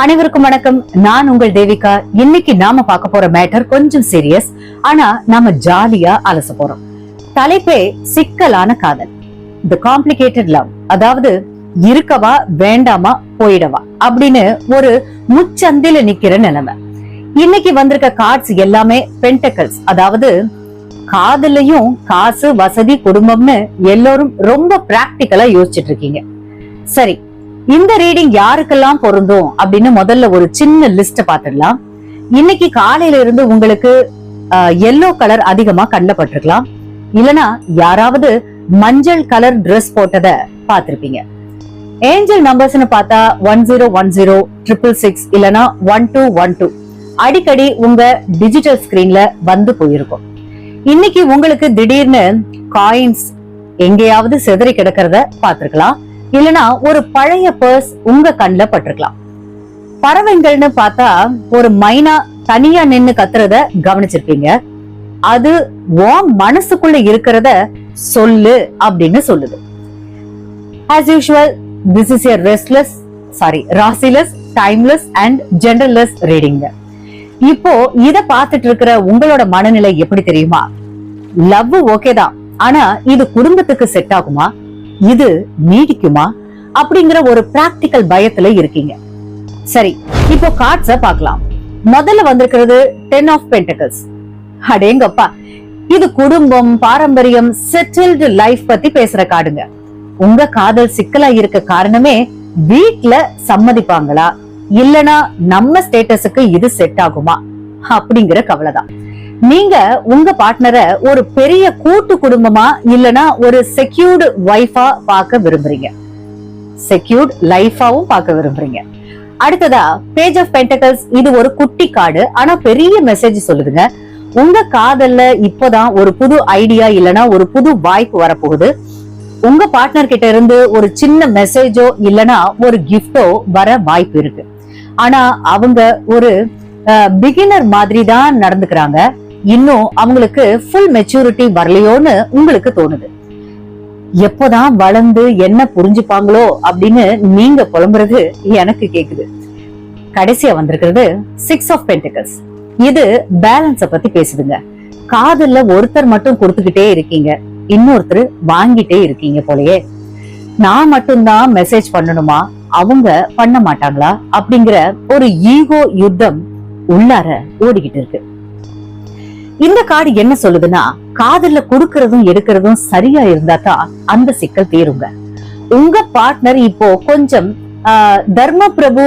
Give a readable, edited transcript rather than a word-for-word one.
அனைவருக்கும் வணக்கம். நான் உங்கள் தேவிகா. இன்னைக்கு நாம பார்க்க போற மேட்டர் கொஞ்சம் சீரியஸ். ஆனா நாம ஜாலியா அலச போறோம். தலைப்பே சிக்கலான காதல், தி காம்ப்ளிகேட்டட் லவ். அதாவது இருக்கவா வேண்டாமா போயிடவா அப்படின்னு ஒரு முச்சந்தில நிக்கிற நிலைமை. இன்னைக்கு வந்திருக்க கார்ட்ஸ் எல்லாமே பென்டக்கிள்ஸ். அதாவது காதலையும் காசு, வசதி, குடும்பம்னு எல்லாரும் ரொம்ப பிராக்டிக்கலா யோசிச்சுட்டு இருக்கீங்க. சரி, இந்த ரீடிங் யாருக்கெல்லாம் பொருந்தும் அப்படின்னு முதல்ல ஒரு சின்ன லிஸ்ட் பாத்துடலாம். இன்னைக்கு காலையில இருந்து உங்களுக்கு எல்லோ கலர் அதிகமா கண்ணில் பட்டிருக்கலாம். இல்லனா யாராவது மஞ்சள் கலர் Dress போட்டத பாத்திருப்பீங்க. ஏஞ்சல் நம்பர்ஸ்னு பார்த்தா 1010 666 இல்லனா 1212 அடிக்கடி உங்க டிஜிட்டல் ஸ்கிரீன்ல வந்து போயிருக்கும். இன்னைக்கு உங்களுக்கு திடீர்னு காயின்ஸ் எங்கேயாவது சிதறி கிடக்கிறத பாத்திருக்கலாம். இல்லனா ஒரு பழைய பர்ஸ் உங்க கண்ணில் பட்டிருக்கலாம். பறவைங்கள்னு பார்த்தா ஒரு மைனா தனியா நின்னு கத்துறத கவனிச்சிருப்பீங்க. அது உன் மனசுக்குள்ள இருக்கிறத சொல்லு அப்படின்னு சொல்லுது. As usual, this is your ராசிலெஸ், டைம்லெஸ் அண்ட் ஜெண்டர்லெஸ் ரீடிங். இப்போ இத பாத்துட்டு இருக்கிற உங்களோட மனநிலை எப்படி தெரியுமா? லவ் ஓகே தான், ஆனா இது குடும்பத்துக்கு செட் ஆகுமா, இது நீடிக்குமா அப்படிங்கிற ஒரு பிராக்டிக்கல் பயத்துல இருக்கீங்க. சரி, இப்போ கார்ட்ஸ பார்க்கலாம். முதல்ல வந்திருக்கிறது 10 of Pentacles. அடேங்கப்பா, இது குடும்பம், பாரம்பரியம், செட்டில்டு லைஃப் பத்தி பேசுற கார்டுங்க. உங்க காதல் சிக்கலா இருக்க காரணமே வீட்ல சம்மதிப்பாங்களா, இல்லனா நம்ம ஸ்டேட்டஸுக்கு இது செட் ஆகுமா அப்படிங்கிற கவலைதான். நீங்க உங்க பார்ட்னரை ஒரு பெரிய கூட்டு குடும்பமா இல்லனா ஒரு செக்யூர்டு வைஃபா பார்க்க விரும்புறீங்க. செக்யூர்ட் லைஃபாவும் பார்க்க விரும்புறீங்க. அடுத்ததா பேஜ் ஆஃப் பென்டக்கிள்ஸ். இது ஒரு குட்டி கார்டு, ஆனா பெரிய மெசேஜ் சொல்லுதுங்க. உங்க காதல்ல இப்போதான் ஒரு புது ஐடியா இல்லனா ஒரு புது வாய்ப்பு வரப்போகுது. உங்க பார்ட்னர் கிட்ட இருந்து ஒரு சின்ன மெசேஜோ இல்லனா ஒரு கிஃப்டோ வர வாய்ப்பு இருக்கு. ஆனா அவங்க ஒரு பிகினர் மாதிரி தான் நடந்துக்கிறாங்க. இன்னும் அவங்களுக்கு ஃபுல் மெச்சூரிட்டி வரலையோன்னு உங்களுக்கு தோணுது. எப்போதான் வளர்ந்து என்ன புரிஞ்சுப்பாங்களோ அப்படின்னு நீங்க புலம்புறது எனக்கு கேக்குது. கடைசியா வந்திருக்கிறது 6 of Pentacles. இது பேலன்ஸ பத்தி பேசுதுங்க. காதல்ல ஒருத்தர் மட்டும் கொடுத்துக்கிட்டே இருக்கீங்க, இன்னொருத்தர் வாங்கிட்டே இருக்கீங்க போலயே. நான் மட்டும்தான் மெசேஜ் பண்ணணுமா, அவங்க பண்ண மாட்டாங்களா அப்படிங்கிற ஒரு ஈகோ யுத்தம் உள்ளார ஓடிக்கிட்டு இருக்கு. இந்த கார்டு என்ன சொல்லுதுன்னா, காதல்ல கொடுக்கறதும் எடுக்கிறதும் சரியா இருந்தா தான் அந்த சிக்கல் தீருங்க. உங்க பார்ட்னர் இப்போ கொஞ்சம் தர்ம பிரபு